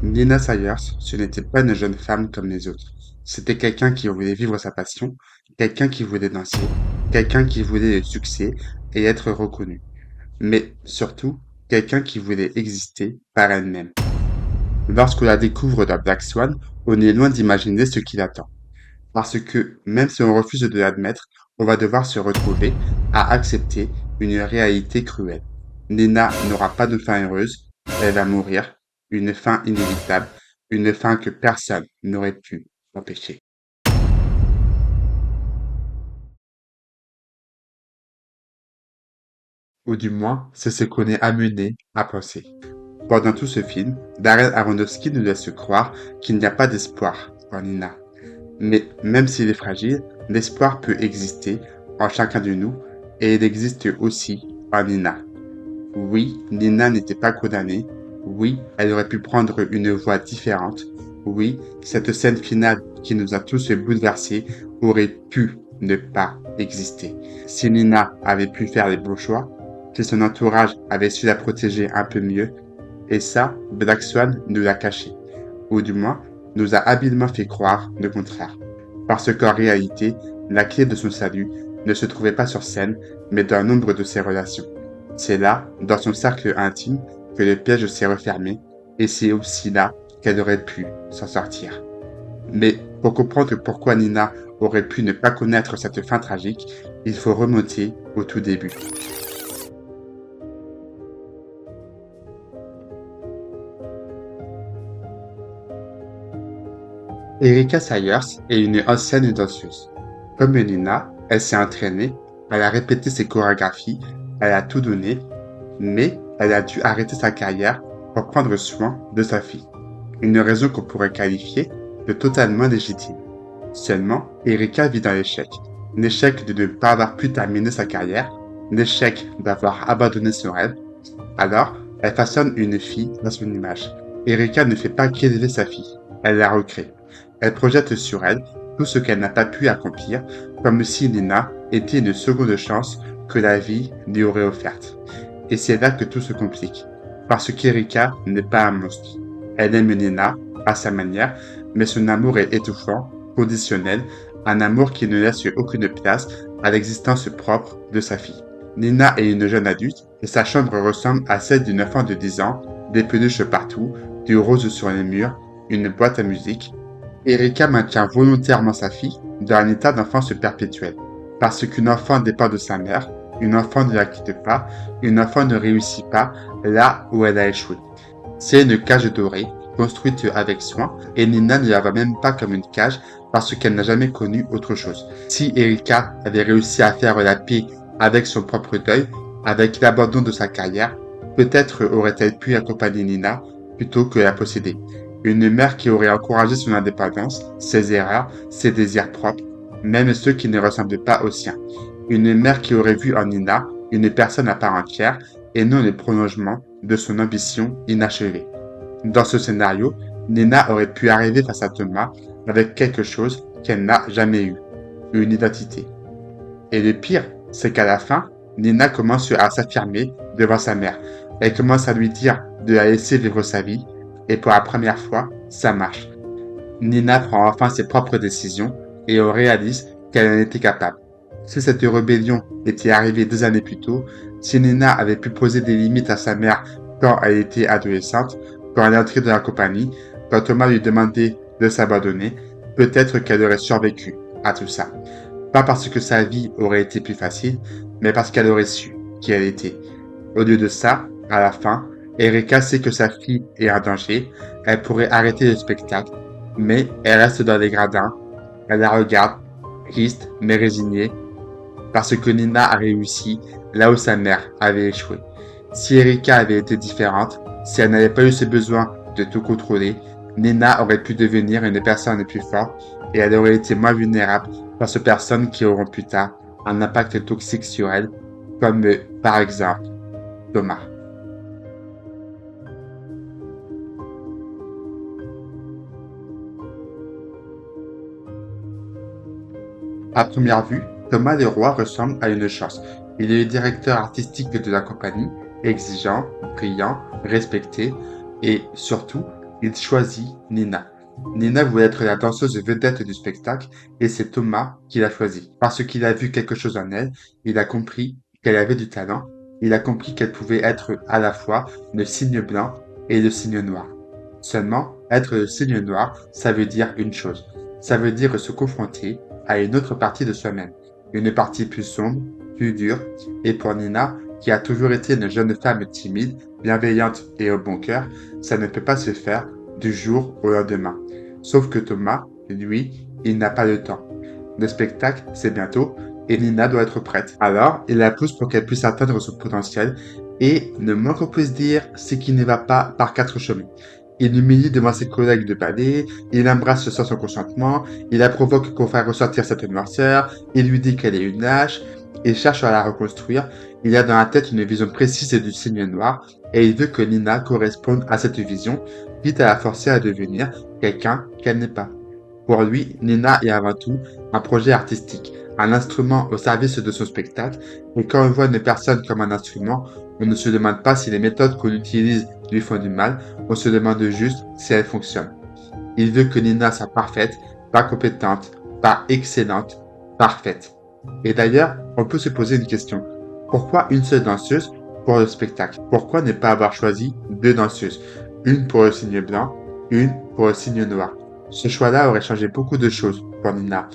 Nina Sayers, ce n'était pas une jeune femme comme les autres. C'était quelqu'un qui voulait vivre sa passion, quelqu'un qui voulait danser, quelqu'un qui voulait le succès et être reconnu. Mais surtout, quelqu'un qui voulait exister par elle-même. Lorsqu'on la découvre dans Black Swan, on est loin d'imaginer ce qui l'attend. Parce que, même si on refuse de l'admettre, on va devoir se retrouver à accepter une réalité cruelle. Nina n'aura pas de fin heureuse, elle va mourir, une fin inévitable, une fin que personne n'aurait pu empêcher. Ou du moins, c'est ce qu'on est amené à penser. Pendant tout ce film, Darren Aronofsky nous laisse croire qu'il n'y a pas d'espoir en Nina. Mais même s'il est fragile, l'espoir peut exister en chacun de nous et il existe aussi en Nina. Oui, Nina n'était pas condamnée. Oui, elle aurait pu prendre une voie différente. Oui, cette scène finale qui nous a tous bouleversés aurait pu ne pas exister. Si Nina avait pu faire les bons choix, si son entourage avait su la protéger un peu mieux, et ça, Black Swan nous l'a caché. Ou du moins, nous a habilement fait croire le contraire. Parce qu'en réalité, la clé de son salut ne se trouvait pas sur scène, mais dans nombre de ses relations. C'est là, dans son cercle intime, que le piège s'est refermé, et c'est aussi là qu'elle aurait pu s'en sortir. Mais pour comprendre pourquoi Nina aurait pu ne pas connaître cette fin tragique, il faut remonter au tout début. Erika Sayers est une ancienne danseuse. Comme Nina, elle s'est entraînée, elle a répété ses chorégraphies, elle a tout donné, mais elle a dû arrêter sa carrière pour prendre soin de sa fille. Une raison qu'on pourrait qualifier de totalement légitime. Seulement, Erika vit dans l'échec. L'échec de ne pas avoir pu terminer sa carrière, l'échec d'avoir abandonné son rêve. Alors, elle façonne une fille dans son image. Erika ne fait pas qu'élever sa fille, elle la recrée. Elle projette sur elle tout ce qu'elle n'a pas pu accomplir, comme si Nina était une seconde chance que la vie lui aurait offerte. Et c'est là que tout se complique, parce qu'Erika n'est pas un monstre. Elle aime Nina, à sa manière, mais son amour est étouffant, conditionnel, un amour qui ne laisse aucune place à l'existence propre de sa fille. Nina est une jeune adulte et sa chambre ressemble à celle d'une enfant de 10 ans, des peluches partout, du rose sur les murs, une boîte à musique. Erika maintient volontairement sa fille dans un état d'enfance perpétuelle. Parce qu'une enfant dépend de sa mère, une enfant ne la quitte pas, une enfant ne réussit pas là où elle a échoué. C'est une cage dorée, construite avec soin, et Nina ne la voit même pas comme une cage parce qu'elle n'a jamais connu autre chose. Si Erika avait réussi à faire la paix avec son propre deuil, avec l'abandon de sa carrière, peut-être aurait-elle pu accompagner Nina plutôt que la posséder. Une mère qui aurait encouragé son indépendance, ses erreurs, ses désirs propres, même ceux qui ne ressemblent pas aux siens. Une mère qui aurait vu en Nina une personne à part entière et non le prolongement de son ambition inachevée. Dans ce scénario, Nina aurait pu arriver face à Thomas avec quelque chose qu'elle n'a jamais eu, une identité. Et le pire, c'est qu'à la fin, Nina commence à s'affirmer devant sa mère. Elle commence à lui dire de la laisser vivre sa vie, et pour la première fois, ça marche. Nina prend enfin ses propres décisions et on réalise qu'elle en était capable. Si cette rébellion était arrivée 2 années plus tôt, si Nina avait pu poser des limites à sa mère quand elle était adolescente, quand elle est entrée dans la compagnie, quand Thomas lui demandait de s'abandonner, peut-être qu'elle aurait survécu à tout ça. Pas parce que sa vie aurait été plus facile, mais parce qu'elle aurait su qui elle était. Au lieu de ça, à la fin, Erika sait que sa fille est en danger, elle pourrait arrêter le spectacle, mais elle reste dans les gradins, elle la regarde, triste mais résignée, parce que Nina a réussi là où sa mère avait échoué. Si Erika avait été différente, si elle n'avait pas eu ce besoin de tout contrôler, Nina aurait pu devenir une personne plus forte et elle aurait été moins vulnérable face aux personnes qui auront plus tard un impact toxique sur elle, comme par exemple Thomas. À première vue, Thomas Leroy ressemble à une chance. Il est le directeur artistique de la compagnie, exigeant, brillant, respecté et surtout, Il choisit Nina. Nina voulait être la danseuse vedette du spectacle et c'est Thomas qui l'a choisie. Parce qu'il a vu quelque chose en elle, il a compris qu'elle avait du talent, il a compris qu'elle pouvait être à la fois le signe blanc et le signe noir. Seulement, être le signe noir, ça veut dire une chose. Ça veut dire se confronter à une autre partie de soi-même. Une partie plus sombre, plus dure. Et pour Nina, qui a toujours été une jeune femme timide, bienveillante et au bon cœur, ça ne peut pas se faire du jour au lendemain. Sauf que Thomas, lui, il n'a pas le temps. Le spectacle, c'est bientôt, et Nina doit être prête. Alors, il la pousse pour qu'elle puisse atteindre son potentiel, et le moins qu'on puisse dire, c'est qu'il ne va pas par quatre chemins. Il l'humilie devant ses collègues de ballet, il l'embrasse sans son consentement, il la provoque pour faire ressortir cette noirceur, il lui dit qu'elle est une lâche, il cherche à la reconstruire, il a dans la tête une vision précise du signe noir, et il veut que Nina corresponde à cette vision, quitte à la forcer à devenir quelqu'un qu'elle n'est pas. Pour lui, Nina est avant tout un projet artistique, un instrument au service de son spectacle, et quand on voit une personne comme un instrument, on ne se demande pas si les méthodes qu'on utilise lui font du mal, on se demande juste si elles fonctionnent. Il veut que Nina soit parfaite, pas compétente, pas excellente, parfaite. Et d'ailleurs, on peut se poser une question. Pourquoi une seule danseuse pour le spectacle? Pourquoi ne pas avoir choisi deux danseuses? Une pour le signe blanc, une pour le signe noir. Ce choix-là aurait changé beaucoup de choses pour Nina,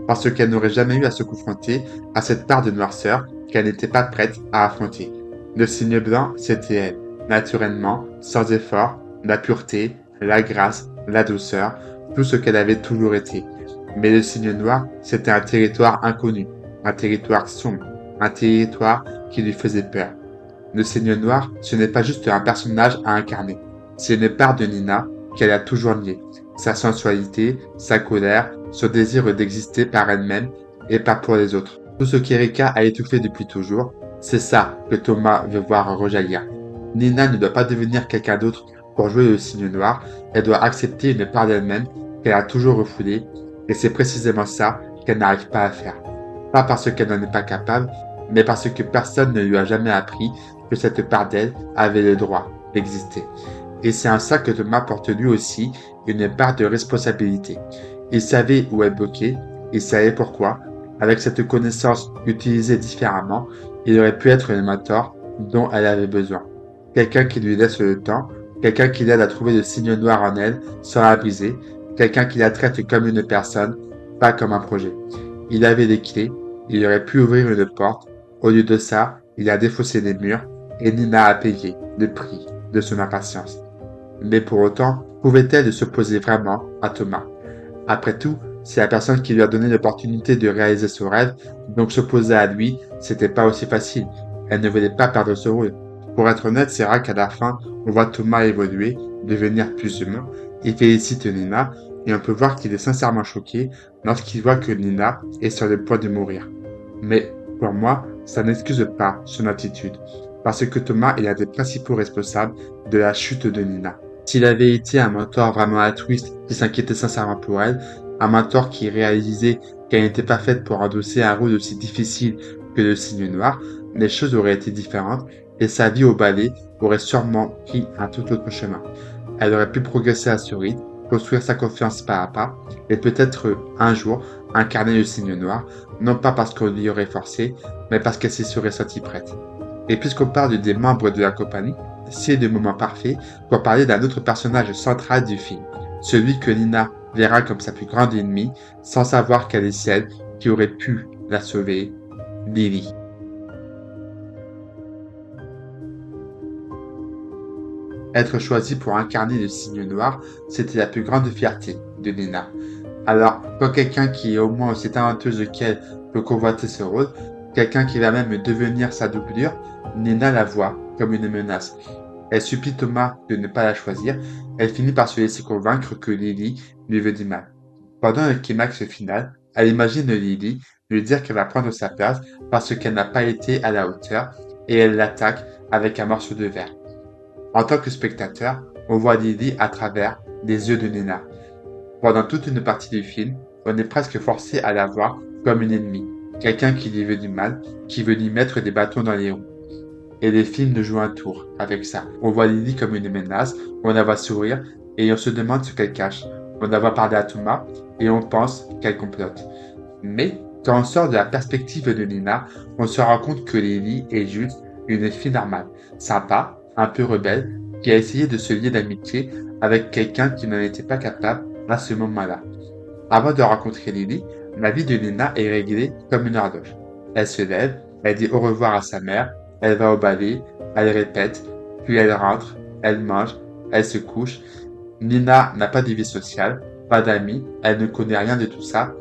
parce qu'elle n'aurait jamais eu à se confronter à cette part de noirceur qu'elle n'était pas prête à affronter. Le signe blanc, c'était elle, naturellement, sans effort, la pureté, la grâce, la douceur, tout ce qu'elle avait toujours été. Mais le signe noir, c'était un territoire inconnu, un territoire sombre, un territoire qui lui faisait peur. Le signe noir, ce n'est pas juste un personnage à incarner, c'est une part de Nina qu'elle a toujours niée. Sa sensualité, sa colère, son désir d'exister par elle-même et pas pour les autres. Tout ce qu'Erika a étouffé depuis toujours, c'est ça que Thomas veut voir rejaillir. Nina ne doit pas devenir quelqu'un d'autre pour jouer le signe noir, elle doit accepter une part d'elle-même qu'elle a toujours refoulée, et c'est précisément ça qu'elle n'arrive pas à faire. Pas parce qu'elle n'en est pas capable, mais parce que personne ne lui a jamais appris que cette part d'elle avait le droit d'exister. Et c'est en ça que Thomas porte lui aussi une part de responsabilité. Il savait où elle bloquait, il savait pourquoi. Avec cette connaissance utilisée différemment, il aurait pu être le mentor dont elle avait besoin. Quelqu'un qui lui laisse le temps, quelqu'un qui l'aide à trouver le signe noir en elle sans la briser, quelqu'un qui la traite comme une personne, pas comme un projet. Il avait les clés, il aurait pu ouvrir une porte. Au lieu de ça, il a défaussé les murs et Nina a payé le prix de son impatience. Mais pour autant, pouvait-elle s'opposer vraiment à Thomas? Après tout, c'est la personne qui lui a donné l'opportunité de réaliser son rêve, donc s'opposer à lui, c'était pas aussi facile. Elle ne voulait pas perdre ce rôle. Pour être honnête, c'est rare qu'à la fin, on voit Thomas évoluer, devenir plus humain, et félicite Nina, et on peut voir qu'il est sincèrement choqué lorsqu'il voit que Nina est sur le point de mourir. Mais, pour moi, ça n'excuse pas son attitude, parce que Thomas est l'un des principaux responsables de la chute de Nina. S'il avait été un mentor vraiment altruiste qui s'inquiétait sincèrement pour elle, un mentor qui réalisait qu'elle n'était pas faite pour endosser un rôle aussi difficile que le signe noir, les choses auraient été différentes et sa vie au ballet aurait sûrement pris un tout autre chemin. Elle aurait pu progresser à ce rythme, construire sa confiance pas à pas et peut-être un jour incarner le signe noir, non pas parce qu'on l'y aurait forcé, mais parce qu'elle s'y serait sentie prête. Et puisqu'on parle des membres de la compagnie, c'est le moment parfait pour parler d'un autre personnage central du film, celui que Nina verra comme sa plus grande ennemie, sans savoir qu'elle est celle qui aurait pu la sauver, Lily. Être choisie pour incarner le signe noir, c'était la plus grande fierté de Nina. Alors, quand quelqu'un qui est au moins aussi talentueuse qu'elle peut convoiter ce rôle, quelqu'un qui va même devenir sa doublure, Nina la voit comme une menace. Elle supplie Thomas de ne pas la choisir, elle finit par se laisser convaincre que Lily lui veut du mal. Pendant le climax final, elle imagine Lily lui dire qu'elle va prendre sa place parce qu'elle n'a pas été à la hauteur et elle l'attaque avec un morceau de verre. En tant que spectateur, on voit Lily à travers les yeux de Nina. Pendant toute une partie du film, on est presque forcé à la voir comme une ennemie, quelqu'un qui lui veut du mal, qui veut lui mettre des bâtons dans les roues. Et les films nous jouent un tour avec ça. On voit Lily comme une menace, on la voit sourire, et on se demande ce qu'elle cache. On la voit parler à Thomas et on pense qu'elle complote. Mais quand on sort de la perspective de Nina, on se rend compte que Lily est juste une fille normale, sympa, un peu rebelle, qui a essayé de se lier d'amitié avec quelqu'un qui n'en était pas capable à ce moment-là. Avant de rencontrer Lily, la vie de Nina est réglée comme une horloge. Elle se lève, elle dit au revoir à sa mère, elle va au ballet, elle répète, puis elle rentre, elle mange, elle se couche. Nina n'a pas de vie sociale, pas d'amis, elle ne connaît rien de tout ça.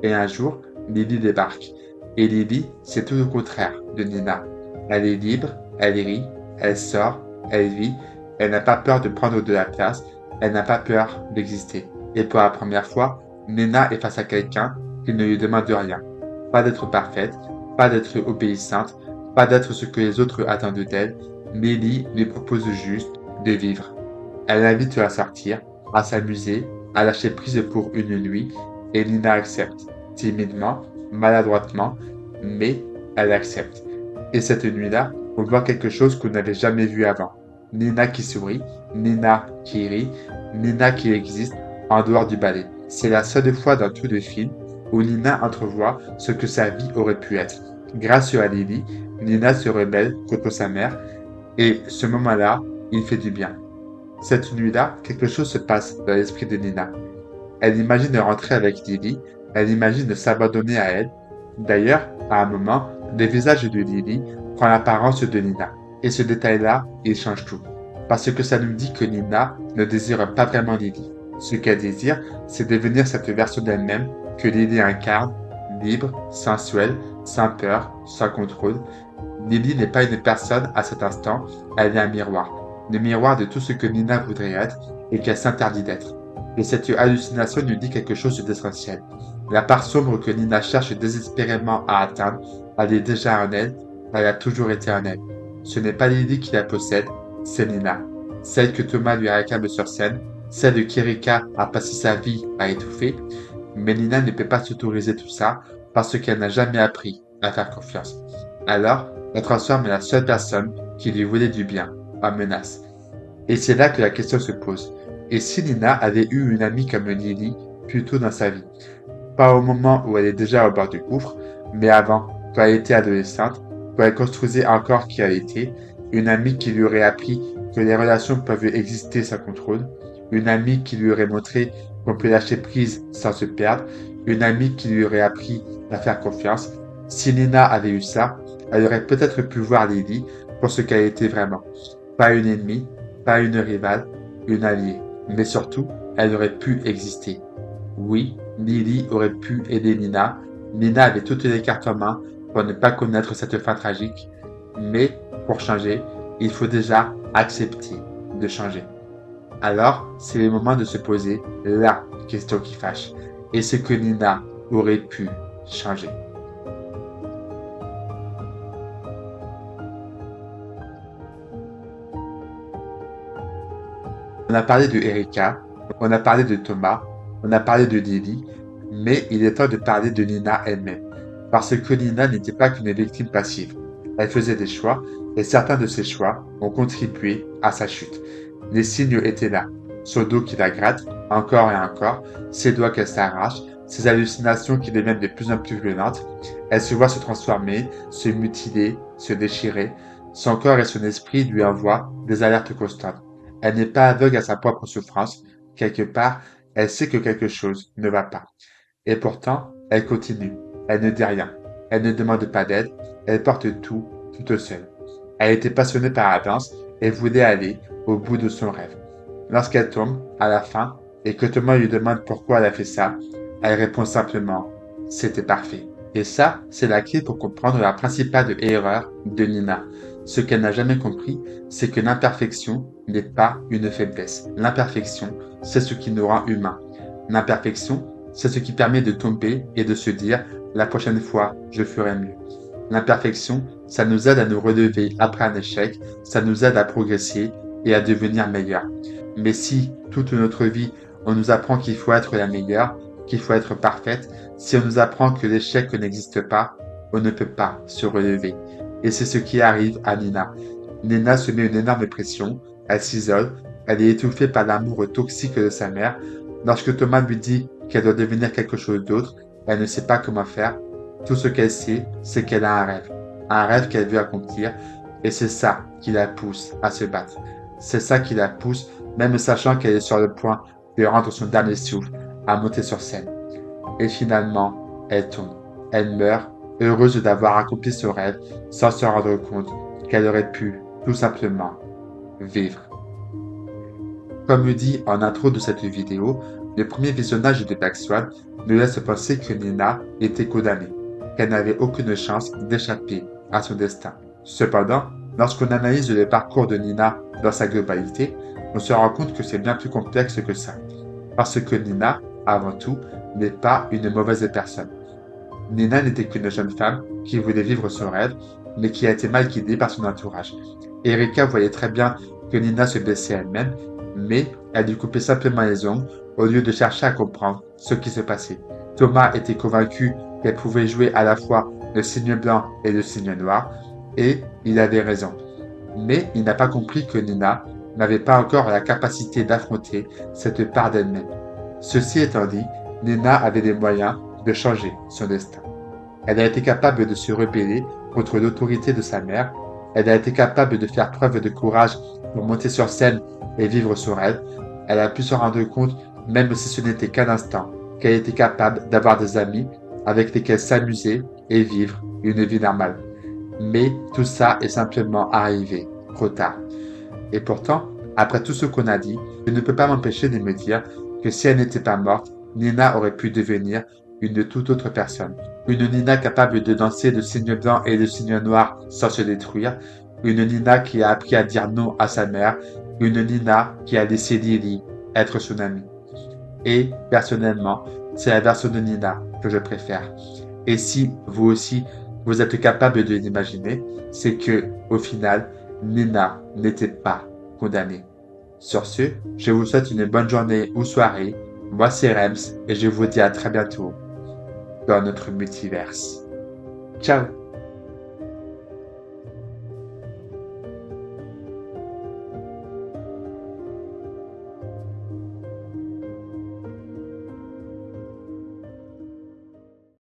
Et un jour, Lily débarque. Et Lily, c'est tout le contraire de Nina. Elle est libre, elle rit, elle sort, elle vit, elle n'a pas peur de prendre de la place, elle n'a pas peur d'exister. Et pour la première fois, Nina est face à quelqu'un qui ne lui demande rien. Pas d'être parfaite, pas d'être obéissante, pas d'être ce que les autres attendent d'elle. Lily lui propose juste de vivre. Elle l'invite à sortir, à s'amuser, à lâcher prise pour une nuit, et Nina accepte, timidement, maladroitement, mais elle accepte. Et cette nuit-là, on voit quelque chose qu'on n'avait jamais vu avant. Nina qui sourit, Nina qui rit, Nina qui existe en dehors du ballet. C'est la seule fois dans tout le film où Nina entrevoit ce que sa vie aurait pu être. Grâce à Lily, Nina se rebelle contre sa mère, et ce moment-là, il fait du bien. Cette nuit-là, quelque chose se passe dans l'esprit de Nina. Elle imagine de rentrer avec Lily, elle imagine de s'abandonner à elle. D'ailleurs, à un moment, le visage de Lily prend l'apparence de Nina. Et ce détail-là, il change tout. Parce que ça nous dit que Nina ne désire pas vraiment Lily. Ce qu'elle désire, c'est devenir cette version d'elle-même que Lily incarne, libre, sensuelle, sans peur, sans contrôle. Lily n'est pas une personne à cet instant, elle est un miroir. Le miroir de tout ce que Nina voudrait être et qu'elle s'interdit d'être. Et cette hallucination nous dit quelque chose d'essentiel. La part sombre que Nina cherche désespérément à atteindre, elle est déjà en elle, elle a toujours été en elle. Ce n'est pas Lily qui la possède, c'est Nina. Celle que Thomas lui réclame sur scène, celle de qui Erika a passé sa vie à étouffer. Mais Nina ne peut pas s'autoriser tout ça parce qu'elle n'a jamais appris à faire confiance. Alors, elle transforme la seule personne qui lui voulait du bien en menace. Et c'est là que la question se pose. Et si Nina avait eu une amie comme Lily plus tôt dans sa vie? Pas au moment où elle est déjà au bord du gouffre, mais avant, quand elle était adolescente, quand elle construisait encore qui elle était, une amie qui lui aurait appris que les relations peuvent exister sans contrôle, une amie qui lui aurait montré qu'on peut lâcher prise sans se perdre, une amie qui lui aurait appris à faire confiance. Si Nina avait eu ça, elle aurait peut-être pu voir Lily pour ce qu'elle était vraiment. Pas une ennemie, pas une rivale, une alliée. Mais surtout, elle aurait pu exister. Oui, Lily aurait pu aider Nina. Nina avait toutes les cartes en main pour ne pas connaître cette fin tragique. Mais pour changer, il faut déjà accepter de changer. Alors, c'est le moment de se poser la question qui fâche. Est-ce que Nina aurait pu changer? On a parlé de Erika, on a parlé de Thomas, on a parlé de Lily, mais il est temps de parler de Nina elle-même. Parce que Nina n'était pas qu'une victime passive. Elle faisait des choix, et certains de ces choix ont contribué à sa chute. Les signes étaient là. Son dos qui la gratte, encore et encore, ses doigts qu'elle s'arrache, ses hallucinations qui deviennent de plus en plus violentes. Elle se voit se transformer, se mutiler, se déchirer. Son corps et son esprit lui envoient des alertes constantes. Elle n'est pas aveugle à sa propre souffrance. Quelque part, elle sait que quelque chose ne va pas. Et pourtant, elle continue. Elle ne dit rien. Elle ne demande pas d'aide. Elle porte tout, toute seule. Elle était passionnée par la danse et voulait aller au bout de son rêve. Lorsqu'elle tombe, à la fin, et que Thomas lui demande pourquoi elle a fait ça, elle répond simplement, c'était parfait. Et ça, c'est la clé pour comprendre la principale erreur de Nina. Ce qu'elle n'a jamais compris, c'est que l'imperfection n'est pas une faiblesse. L'imperfection, c'est ce qui nous rend humains. L'imperfection, c'est ce qui permet de tomber et de se dire, la prochaine fois, je ferai mieux. L'imperfection, ça nous aide à nous relever après un échec, ça nous aide à progresser et à devenir meilleur. Mais si, toute notre vie, on nous apprend qu'il faut être la meilleure, qu'il faut être parfaite, si on nous apprend que l'échec n'existe pas, on ne peut pas se relever. Et c'est ce qui arrive à Nina. Nina se met une énorme pression, elle s'isole, elle est étouffée par l'amour toxique de sa mère. Lorsque Thomas lui dit qu'elle doit devenir quelque chose d'autre, elle ne sait pas comment faire. Tout ce qu'elle sait, c'est qu'elle a un rêve qu'elle veut accomplir, et c'est ça qui la pousse à se battre. C'est ça qui la pousse, même sachant qu'elle est sur le point de rendre son dernier souffle, à monter sur scène. Et finalement, elle tombe. Elle meurt, heureuse d'avoir accompli ce rêve, sans se rendre compte qu'elle aurait pu, tout simplement, vivre. Comme dit en intro de cette vidéo, le premier visionnage de Black Swan nous laisse penser que Nina était condamnée, qu'elle n'avait aucune chance d'échapper à son destin. Cependant, lorsqu'on analyse le parcours de Nina dans sa globalité, on se rend compte que c'est bien plus complexe que ça. Parce que Nina, avant tout, n'est pas une mauvaise personne. Nina n'était qu'une jeune femme qui voulait vivre son rêve, mais qui a été mal guidée par son entourage. Erika voyait très bien que Nina se blessait elle-même, mais elle lui coupait simplement les ongles au lieu de chercher à comprendre ce qui se passait. Thomas était convaincu qu'elle pouvait jouer à la fois le signe blanc et le signe noir, et il avait raison. Mais il n'a pas compris que Nina n'avait pas encore la capacité d'affronter cette part d'elle-même. Ceci étant dit, Nina avait les moyens de changer son destin. Elle a été capable de se rebeller contre l'autorité de sa mère. Elle a été capable de faire preuve de courage pour monter sur scène et vivre son rêve. Elle a pu se rendre compte, même si ce n'était qu'un instant, qu'elle était capable d'avoir des amis avec lesquels s'amuser et vivre une vie normale. Mais tout ça est simplement arrivé trop tard. Et pourtant, après tout ce qu'on a dit, je ne peux pas m'empêcher de me dire que si elle n'était pas morte, Nina aurait pu devenir une toute autre personne. Une Nina capable de danser de signe blanc et de signe noir sans se détruire. Une Nina qui a appris à dire non à sa mère. Une Nina qui a laissé Lily être son amie. Et, personnellement, c'est la version de Nina que je préfère. Et si, vous aussi, vous êtes capable de l'imaginer, c'est que, au final, Nina n'était pas condamnée. Sur ce, je vous souhaite une bonne journée ou soirée. Moi, c'est Rems et je vous dis à très bientôt dans notre multiverse. Ciao!